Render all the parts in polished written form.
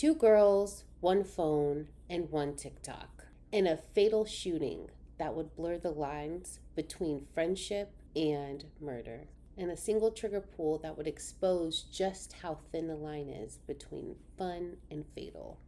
2 girls, 1 phone, and 1 TikTok. In a fatal shooting that would blur the lines between friendship and murder. And a single trigger pull that would expose just how thin the line is between fun and fatal.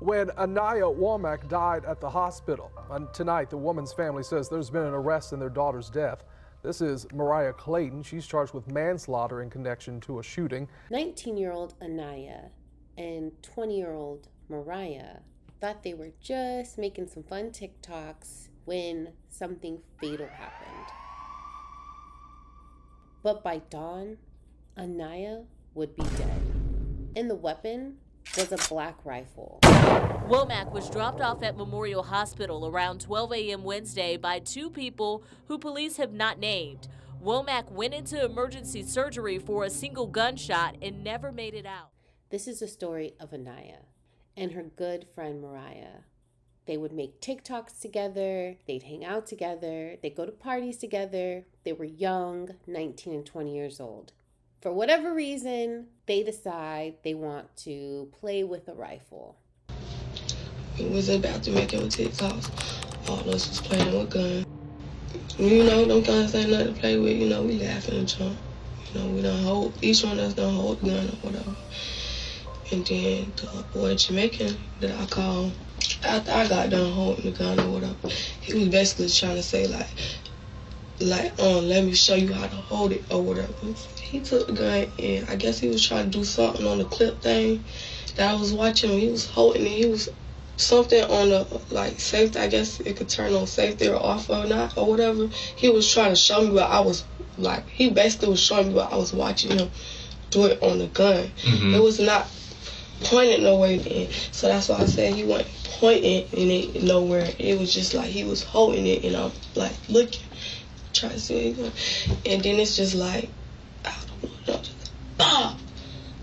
When Aniyah Womack died at the hospital. And tonight, the woman's family says there's been an arrest in their daughter's death. This is Mariah Clayton. She's charged with manslaughter in connection to a shooting. 19-year-old Aniyah and 20-year-old Mariah thought they were just making some fun TikToks when something fatal happened. But by dawn, Aniyah would be dead. And the weapon was a black rifle. Womack was dropped off at Memorial Hospital around 12 a.m. Wednesday by 2 people who police have not named. Womack went into emergency surgery for a single gunshot and never made it out. This is the story of Aniyah and her good friend Mariah. They would make TikToks together, they'd hang out together, they'd go to parties together. They were young, 19 and 20 years old. For whatever reason, they decide they want to play with a rifle. We was about to make him TikToks. All of us was playing with guns. You know, them guns ain't nothing to play with. You know, we laughing and jump. You know, we don't hold, each one of us don't hold the gun or whatever. And then the boy Jamaican that I called, after I got done holding the gun or whatever, he was basically trying to say like, let me show you how to hold it or whatever. He took the gun and I guess he was trying to do something on the clip thing that I was watching. He was holding it. He was something on the like safety. I guess it could turn on safety or off or not or whatever. He was trying to show me what I was like. He basically was showing me what I was watching him do it on the gun. Mm-hmm. It was not pointed nowhere then. So that's why I said he wasn't pointing and it nowhere. It was just like he was holding it and I'm like looking, trying to see it. And then it's just like, I don't know, just, bah!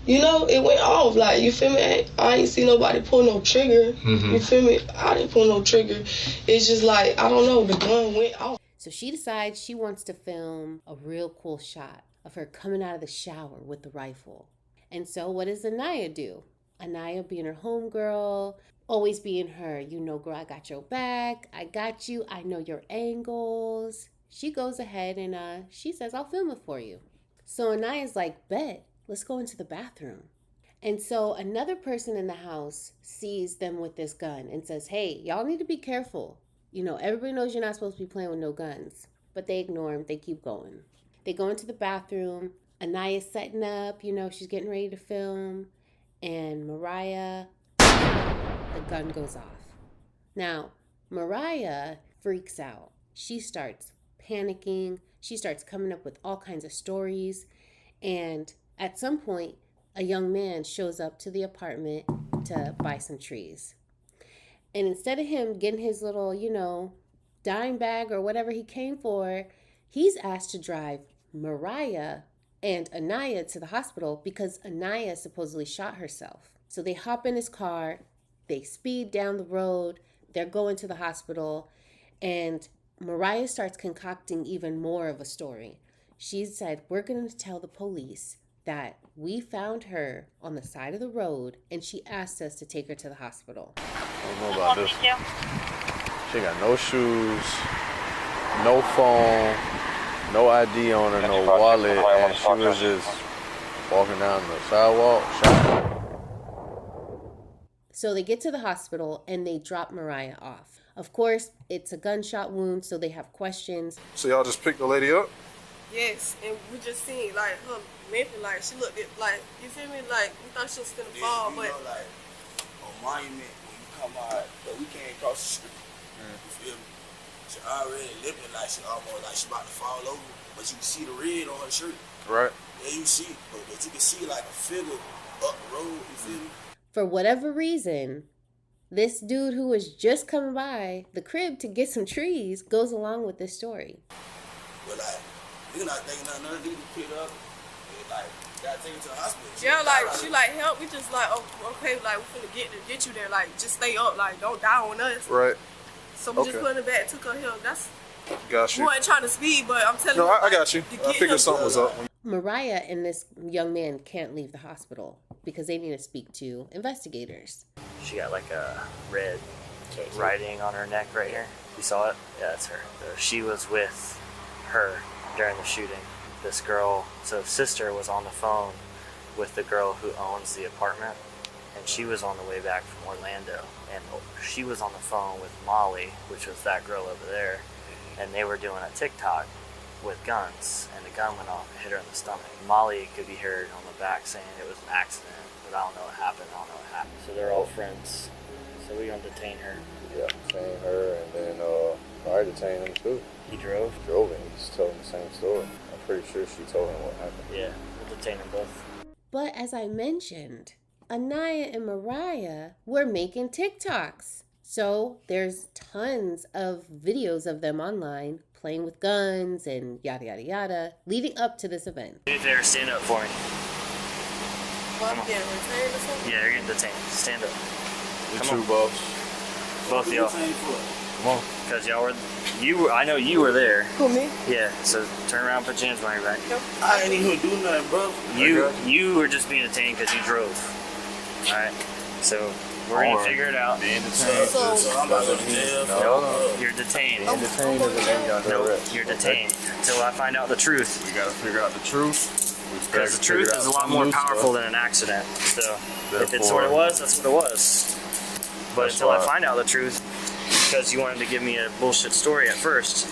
You know, it went off. Like, you feel me? I ain't see nobody pull no trigger. Mm-hmm. You feel me? I didn't pull no trigger. It's just like, I don't know, the gun went off. So she decides she wants to film a real cool shot of her coming out of the shower with the rifle. And so what does Aniyah do? Aniyah being her homegirl, always being her, you know, girl, I got your back. I got you. I know your angles. She goes ahead and she says, I'll film it for you. So Aniyah's like, bet. Let's go into the bathroom. And so another person in the house sees them with this gun and says, hey, y'all need to be careful. You know, everybody knows you're not supposed to be playing with no guns. But they ignore them. They keep going. They go into the bathroom. Aniyah's setting up. You know, she's getting ready to film. And Mariah, the gun goes off. Now, Mariah freaks out. She starts panicking. She starts coming up with all kinds of stories. And at some point, a young man shows up to the apartment to buy some trees. And instead of him getting his little, you know, dime bag or whatever he came for, he's asked to drive Mariah and Aniyah to the hospital because Aniyah supposedly shot herself. So they hop in his car, they speed down the road, they're going to the hospital, and Mariah starts concocting even more of a story. She said, we're going to tell the police that we found her on the side of the road and she asked us to take her to the hospital. I don't know about this. She got no shoes, no phone, no ID on her, no wallet, and she was just walking down the sidewalk, shot. So they get to the hospital and they drop Mariah off. Of course, it's a gunshot wound, so they have questions. So y'all just picked the lady up? Yes, and we just seen like her limping, like she looked at, like, you feel me, like we thought she was gonna fall, but know, like on Monument when you come out, but we can't cross the street. You feel me? She already limping, like she almost like she about to fall over, but you can see the red on her shirt. Right. Yeah, you see, but you can see like a figure up the road. You feel me? For whatever reason, this dude who was just coming by the crib to get some trees goes along with this story. But like, you're not thinking nothing to pick it up. Like, gotta take her to the hospital. yeah, like she like help. We just like, oh, okay, like we finna get you there. Like, just stay up. Like, don't die on us. Right. So we just put her back, took her here. That's. Got you. We wasn't trying to speed, but I'm telling you. No, I got you. I figured something was up. Mariah and this young man can't leave the hospital because they need to speak to investigators. She got like a red writing on her neck right here. You saw it? Yeah, that's her. She was with her during the shooting. This girl, so sister was on the phone with the girl who owns the apartment, and she was on the way back from Orlando, and she was on the phone with Molly, which was that girl over there, and they were doing a TikTok with guns, and the gun went off and hit her in the stomach. Molly could be heard on the back saying it was an accident, but I don't know what happened. So they're all friends. So we're gonna detain her. Yeah, detain her, and then I detained him too. He drove? Drove him. He's telling the same story. I'm pretty sure she told him what happened. Yeah, we'll detain them both. But as I mentioned, Aniyah and Mariah were making TikToks. So there's tons of videos of them online playing with guns and yada, yada, yada, leading up to this event. Do me a favor, stand up for me. Well, I'm getting retained or something? Yeah, you're getting detained. Stand up. You Come too, boss. Both of y'all. Come on. Because I know you were there. Who, me? Yeah, so turn around, put your hands behind your back. I ain't even do nothing, bro. You were just being detained because you drove. Alright, so we're going to figure it out. Being detained. So I'm about to go to jail. No, you're detained. Being detained doesn't mean you're under No, arrest. you're detained until I find out the truth. We gotta figure out the truth. Because the truth is a lot more powerful than an accident. So if it's what it was, that's what it was. But until I find out the truth, because you wanted to give me a bullshit story at first,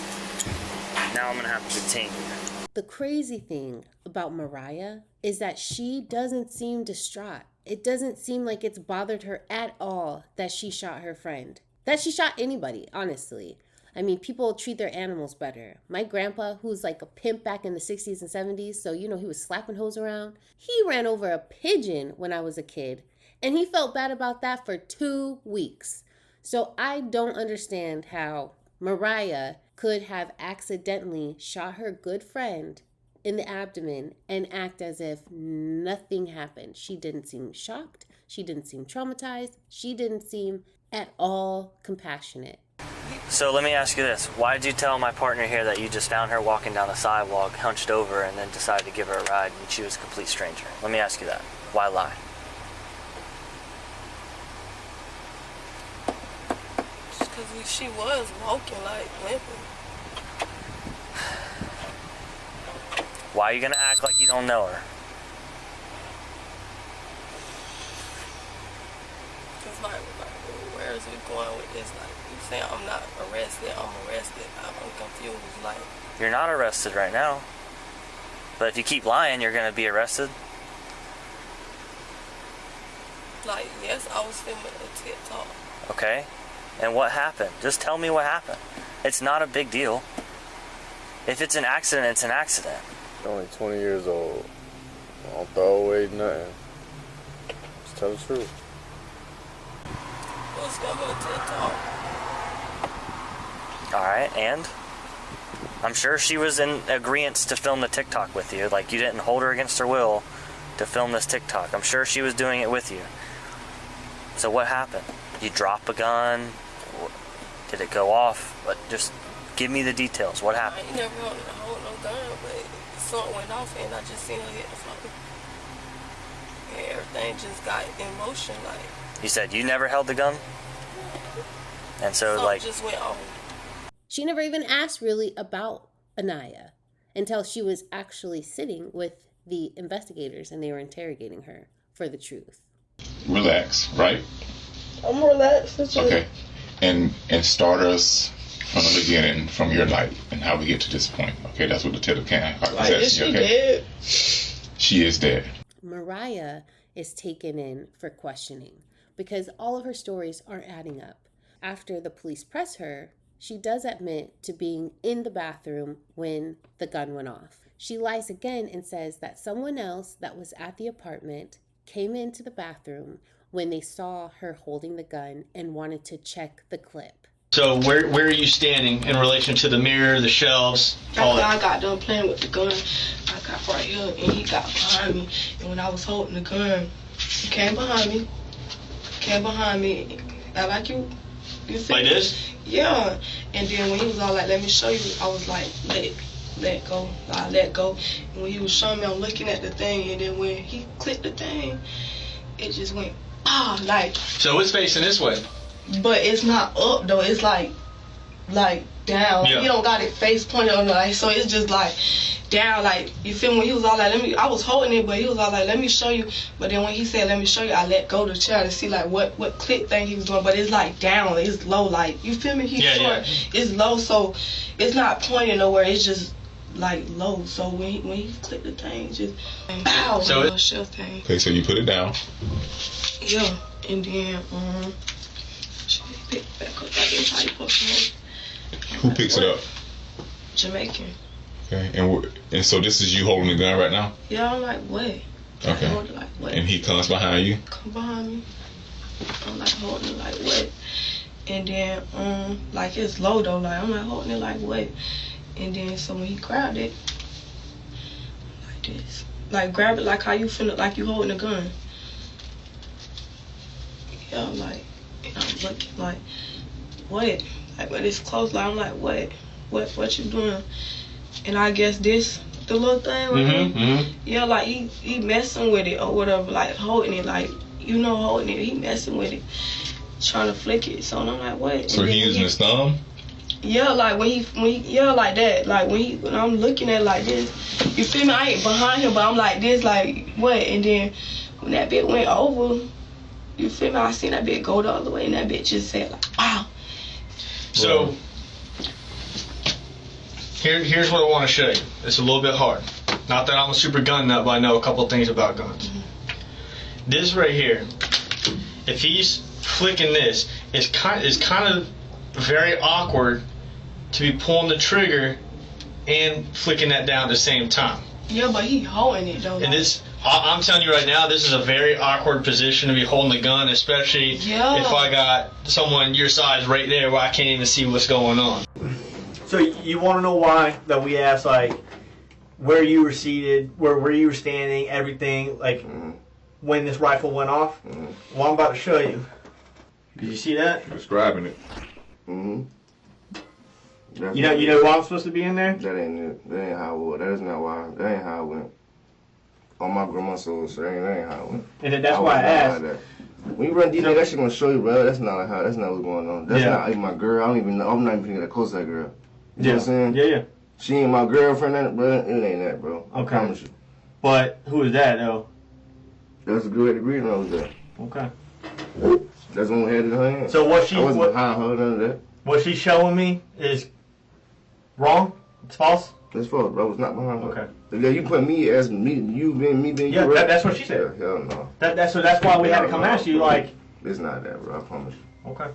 now I'm going to have to detain you. The crazy thing about Mariah is that she doesn't seem distraught. It doesn't seem like it's bothered her at all that she shot her friend. That she shot anybody, honestly. I mean, people treat their animals better. My grandpa, who's like a pimp back in the 60s and 70s, so he was slapping hoes around. He ran over a pigeon when I was a kid, and he felt bad about that for 2 weeks. So I don't understand how Mariah could have accidentally shot her good friend in the abdomen and act as if nothing happened. She didn't seem shocked. She didn't seem traumatized. She didn't seem at all compassionate. So let me ask you this. Why did you tell my partner here that you just found her walking down the sidewalk, hunched over, and then decided to give her a ride and she was a complete stranger? Let me ask you that. Why lie? Because she was walking, like, limping. Why are you going to act like you don't know her? Because, like, where is it going with this? Like, you say I'm not arrested, I'm arrested. I'm confused, like. You're not arrested right now. But if you keep lying, you're going to be arrested. Like, yes, I was filming a TikTok. Okay. And what happened? Just tell me what happened. It's not a big deal. If it's an accident, it's an accident. You're only 20 years old. Don't throw away nothing. Just tell the truth. I was filming a TikTok. Alright, and? I'm sure she was in agreement to film the TikTok with you. Like, you didn't hold her against her will to film this TikTok. I'm sure she was doing it with you. So what happened? You drop a gun? Did it go off? But just give me the details. What happened? I ain't never hold no gun, but something went off and I just seen her hit the floor. And everything just got in motion, like. You said you never held the gun? And so, something like, just went on. She never even asked really about Aniyah until she was actually sitting with the investigators and they were interrogating her for the truth. Relax, right? I'm relaxed. Okay. And start us from the beginning, from your life and how we get to this point. Okay, that's what the tip can. Like, is she dead? She is dead. Mariah is taken in for questioning because all of her stories aren't adding up. After the police press her, she does admit to being in the bathroom when the gun went off. She lies again and says that someone else that was at the apartment came into the bathroom when they saw her holding the gun and wanted to check the clip. So where are you standing in relation to the mirror, the shelves, all that? I got done playing with the gun. I got right here and he got behind me. And when I was holding the gun, he came behind me. Like you see? Like this? Yeah. And then when he was all like, let me show you, I was like, let go. I let go. And when he was showing me, I'm looking at the thing. And then when he clicked the thing, it just went, like. So it's facing this way. But it's not up though. It's like down. Yeah. He don't got it face pointed on like, so it's just like down. Like, you feel me? When he was all like, I was holding it, but he was all like, let me show you. But then when he said, let me show you, I let go of the chair to see like what click thing he was doing. But it's like down. It's low. Like, you feel me? He's short. Yeah. It's low, so it's not pointing nowhere. It's just like low. So when he clicked the thing, just bow. So shelf thing. Okay, so you put it down. Yeah, and then pick it back up. That's how you put Who picks it up? Jamaican. Okay, and so this is you holding the gun right now? Yeah, I'm like, what? Okay. I hold it like, what? And he comes behind you? Come behind me. I'm like holding it like, what? And then, like it's low though, like I'm like holding it like, what? And then, so when he grabbed it, like this. Like grab it like how you finna, like you holding a gun. Yeah, I'm like, and I'm looking like, what? Like, but it's close, like I'm like, what you doing? And I guess this, the little thing right here, yeah, like he messing with it or whatever, like holding it, like, you know, holding it, he messing with it, trying to flick it. So I'm like, what? So he using his thumb? Yeah, like when he yeah, like that, like when I'm looking at it like this, you feel me? I ain't behind him, but I'm like this, like what? And then when that bit went over, you feel me? I seen that bit go the other way, and that bit just said like, wow. So here's what I want to show you. It's a little bit hard. Not that I'm a super gun nut, but I know a couple things about guns. This right here, if he's flicking this, it's kind of very awkward to be pulling the trigger and flicking that down at the same time. Yeah, but he holding it though. And this, I'm telling you right now, this is a very awkward position to be holding the gun, especially if I got someone your size right there where I can't even see what's going on. So you want to know why that we asked, like, where you were seated, where you were standing, everything, like, when this rifle went off? Well, I'm about to show you. Did you see that? Describing it. You know why I'm supposed to be in there? That ain't it. That ain't how it went. That is not why. That ain't how it went. On my grandma's soul, so that ain't how it went. And that's why I asked. When you run DNA, that shit gonna show you, bro. That's not how. That's not what's going on. That's not even my girl. I don't even know. I'm not even thinking that close to that girl. You know what I'm saying? Yeah. She ain't my girlfriend, bro. It ain't that, bro. I promise you. But who is that though? That's a girl at the green over there. Okay. That's when we had it in her hand. So what I wasn't behind her, none of that. What she's showing me is wrong? It's false? It's false, bro. It's not behind her. Okay. Yeah, you put me as me, you being me, being you. Yeah, that's what she said. Yeah, hell no. That's why we had to come ask you, like. It's not that, bro. I promise you. Okay.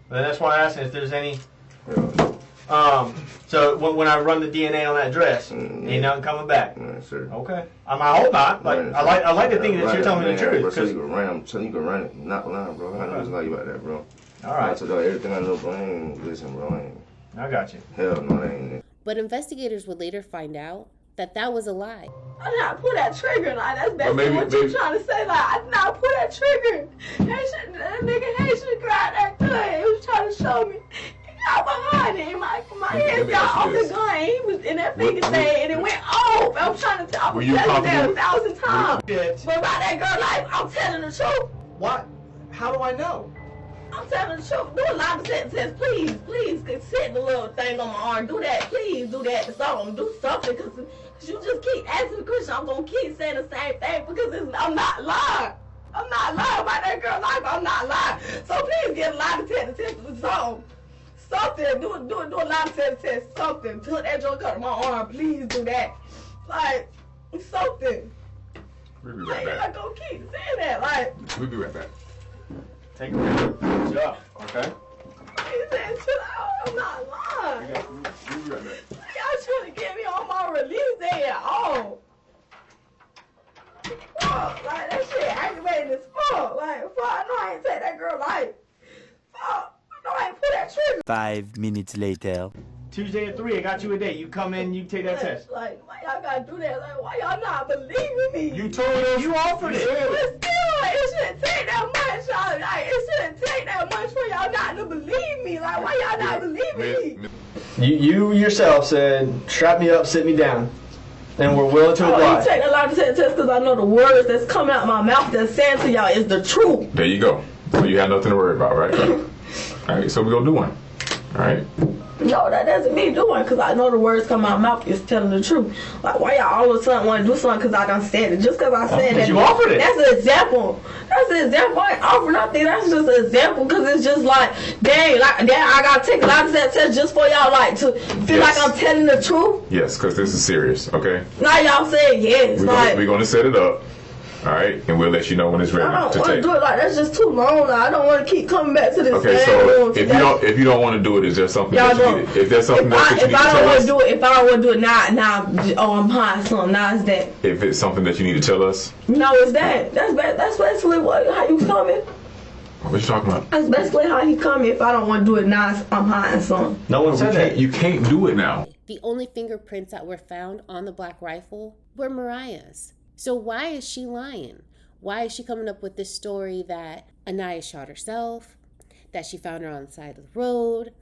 Well, that's why I asked if there's any. Yeah. So when I run the DNA on that dress, ain't nothing coming back. Yeah, sure. Okay. I hope not. Like I like to think that you're telling me the truth. Bro, so you can run. I'm telling you can run it. Not lying, bro. I know what's like about that, bro. All right. I told you everything I know, bro. I ain't listen, bro. I got you. Hell no, that ain't it. But investigators would later find out that was a lie. I did not pull that trigger. Like, that's basically what you're trying to say. Like, I did not pull that trigger. That nigga Haitian grabbed that gun. He was trying to show me. He got behind it. My hands got off the gun. He was in that finger thing, and it went off. I'm trying to tell. I was telling that 1,000 times. But about that girl life, I'm telling the truth. What? How do I know? I'm telling the truth. Do a lot of sentences. Please, sit the little thing on my arm. Do that. Please do that. So do something, because you just keep asking the question. I'm going to keep saying the same thing, because I'm not lying. I'm not lying about that girl life. I'm not lying. So please get a lot of sentences. Something. Do a lot of sentences. Something. Put that joke up my arm. Please do that. Like, something. We'll be right back. I'm going to keep saying that. Like, We'll be right back. Take a minute. Good job. Okay. He said, chill out. I'm not lying. We'll be right back. Y'all trying to get me on my release day at all. Fuck, like, that shit aggravating as fuck. Like, fuck, I know I ain't take that girl life. Fuck, I know I ain't pull that trigger. 5 minutes later. Tuesday at 3, I got you a date. You come in, you take that test. Like, why y'all gotta do that? Like, why y'all not believing me? You told us. You offered it. But still, like, it shouldn't take that much, y'all. Like, it shouldn't take that much for y'all not to believe me. Like, why y'all not believing me? You yourself said, strap me up, sit me down. And we're willing to oblige. I take a lie detector test because I know the words that's coming out my mouth that's saying to y'all is the truth. There you go. So you have nothing to worry about, right? All right, so we're going to do one. All right? No, that doesn't mean do one because I know the words coming out my mouth is telling the truth. Like, why y'all all of a sudden want to do something because I done said it? Just because I said that. You offered it. That's an example. That's an example. I ain't offering nothing. That's just an example because it's just like, dang, like, I got to take a lie detector test just for y'all, like, to feel like I'm telling the truth. Yes, because this is serious, okay? Now y'all saying yes. We're going to set it up. All right, and we'll let you know when it's ready I don't to want to take. do it like that's just too long. Now. I don't want to keep coming back to this. Okay, so if you don't want to do it, is there something y'all that you need? If there's something else that you need to tell us? If I don't want to do it now, oh, I'm high, something. Now it's that. If it's something that you need to tell us? No, it's that. That's basically how you coming. What you talking about? That's basically how he coming. If I don't want to do it now, I'm high and something. No one said that. You can't do it now. The only fingerprints that were found on the black rifle were Mariah's. So why is she lying? Why is she coming up with this story that Aniyah shot herself, that she found her on the side of the road,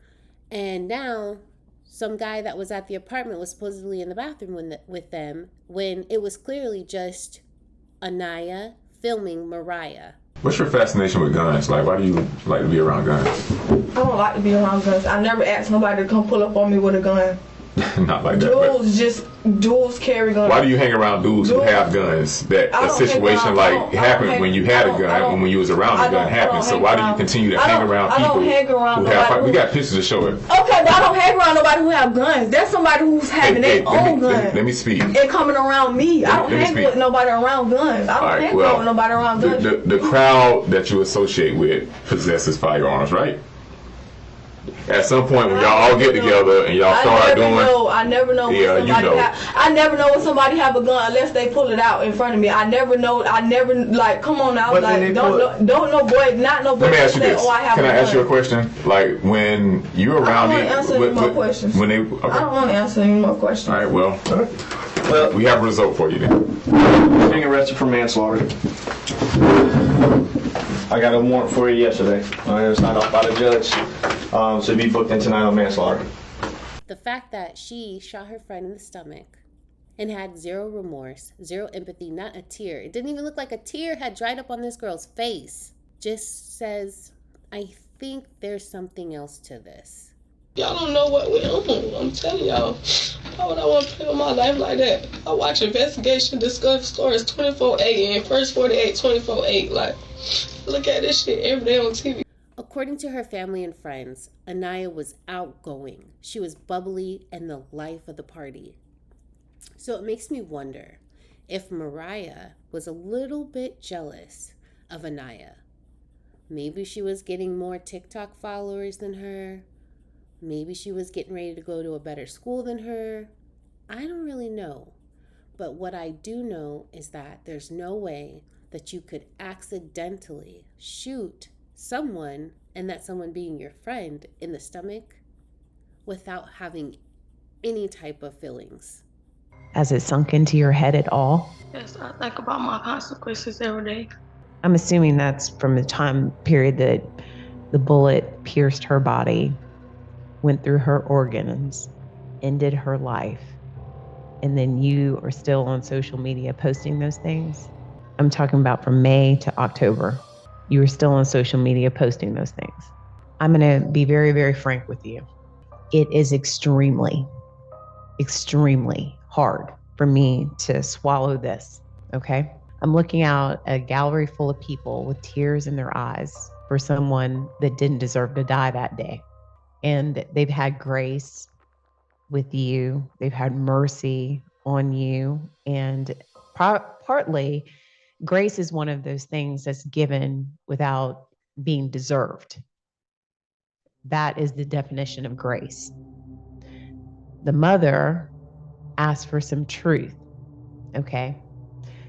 and now some guy that was at the apartment was supposedly in the bathroom with them when it was clearly just Aniyah filming Mariah? What's your fascination with guns? Like, why do you like to be around guns? I don't like to be around guns. I never asked nobody to come pull up on me with a gun. Not like that. Dudes carry guns. Why do you hang around dudes who have guns? That a situation like happened when you had a gun and when you was around a gun happened. So why do you continue to hang around people who have? We got pictures to show it. Okay, but I don't hang around nobody who have guns. There's somebody who's having their own gun. Let me speak. And coming around me. I don't hang with nobody around guns. I don't hang with nobody around guns. The crowd that you associate with possesses firearms, right? At some point when y'all all get together and y'all start doing, I never know when somebody I never know when somebody have a gun unless they pull it out in front of me. I never know. I never like. Come on now, like don't no boy, not no boy. Let me ask you this. Oh, I have Can I ask gun. you a question? Like when you're around, I don't want to answer any more questions. When they, I don't want to answer any more questions. All right, well, we have a result for you then. Being arrested for manslaughter. I got a warrant for you yesterday. It was signed off by the judge. So be booked in tonight on manslaughter. The fact that she shot her friend in the stomach and had zero remorse, zero empathy, not a tear. It didn't even look like a tear had dried up on this girl's face. Just says, I think there's something else to this. Y'all don't know what we're on. I'm telling y'all. Why would I want to play with my life like that? I watch Investigation Discovery Stories 24/8 and First 48 24/8. Like, look at this shit every day on TV. According to her family and friends, Aniyah was outgoing. She was bubbly and the life of the party. So it makes me wonder if Mariah was a little bit jealous of Aniyah. Maybe she was getting more TikTok followers than her. Maybe she was getting ready to go to a better school than her. I don't really know. But what I do know is that there's no way that you could accidentally shoot someone, and that someone being your friend, in the stomach without having any type of feelings. Has it sunk into your head at all? Yes, I think about my consequences every day. I'm assuming that's from the time period that the bullet pierced her body, went through her organs, ended her life, and then you are still on social media posting those things. I'm talking about from May to October. You were still on social media posting those things. I'm going to be very, very frank with you. It is extremely, extremely hard for me to swallow this, okay? I'm looking out a gallery full of people with tears in their eyes for someone that didn't deserve to die that day. And they've had grace with you. They've had mercy on you. And partly, grace is one of those things that's given without being deserved. That is the definition of grace. The mother asked for some truth, okay?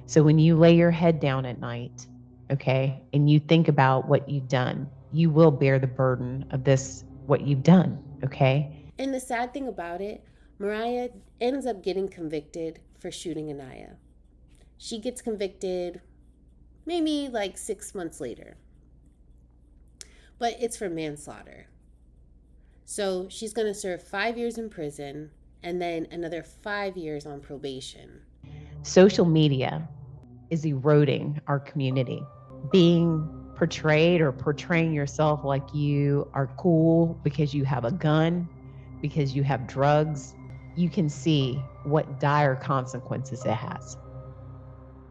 So when you lay your head down at night, okay, and you think about what you've done, you will bear the burden of this, what you've done, okay? And the sad thing about it, Mariah ends up getting convicted for shooting Aniyah. She gets convicted maybe like 6 months later. But it's for manslaughter. So she's going to serve 5 years in prison and then another 5 years on probation. Social media is eroding our community. Being portrayed or portraying yourself like you are cool because you have a gun, because you have drugs, you can see what dire consequences it has.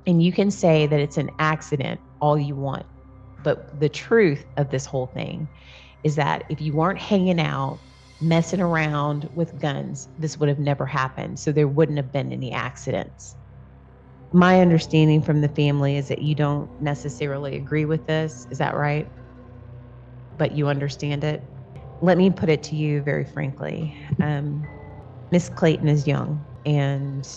And you can say that it's an accident all you want. But the truth of this whole thing is that if you weren't hanging out, messing around with guns, this would have never happened. So there wouldn't have been any accidents. My understanding from the family is that you don't necessarily agree with this. Is that right? But you understand it? Let me put it to you very frankly. Miss Clayton is young and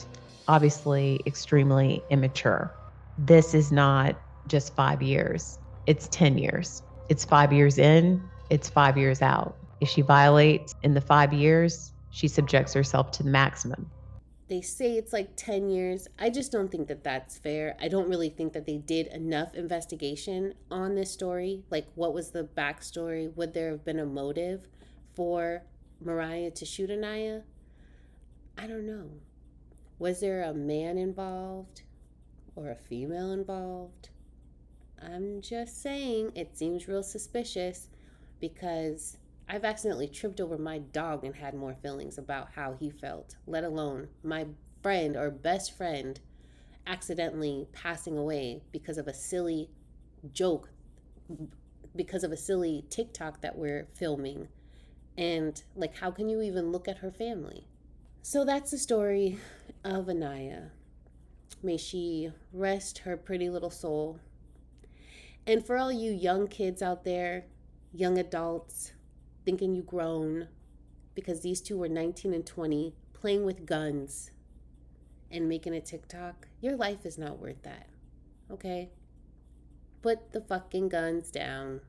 obviously extremely immature. This is not just 5 years. It's 10 years. It's 5 years in, it's 5 years out. If she violates in the 5 years, she subjects herself to the maximum. They say it's like 10 years. I just don't think that that's fair. I don't really think that they did enough investigation on this story. Like, what was the backstory? Would there have been a motive for Mariah to shoot Aniyah? I don't know. Was there a man involved or a female involved? I'm just saying it seems real suspicious because I've accidentally tripped over my dog and had more feelings about how he felt, let alone my friend or best friend accidentally passing away because of a silly joke, because of a silly TikTok that we're filming. And like, how can you even look at her family? So that's the story of Aniyah. May she rest her pretty little soul. And for all you young kids out there, young adults, thinking you grown, because these two were 19 and 20, playing with guns and making a TikTok, your life is not worth that, okay? Put the fucking guns down.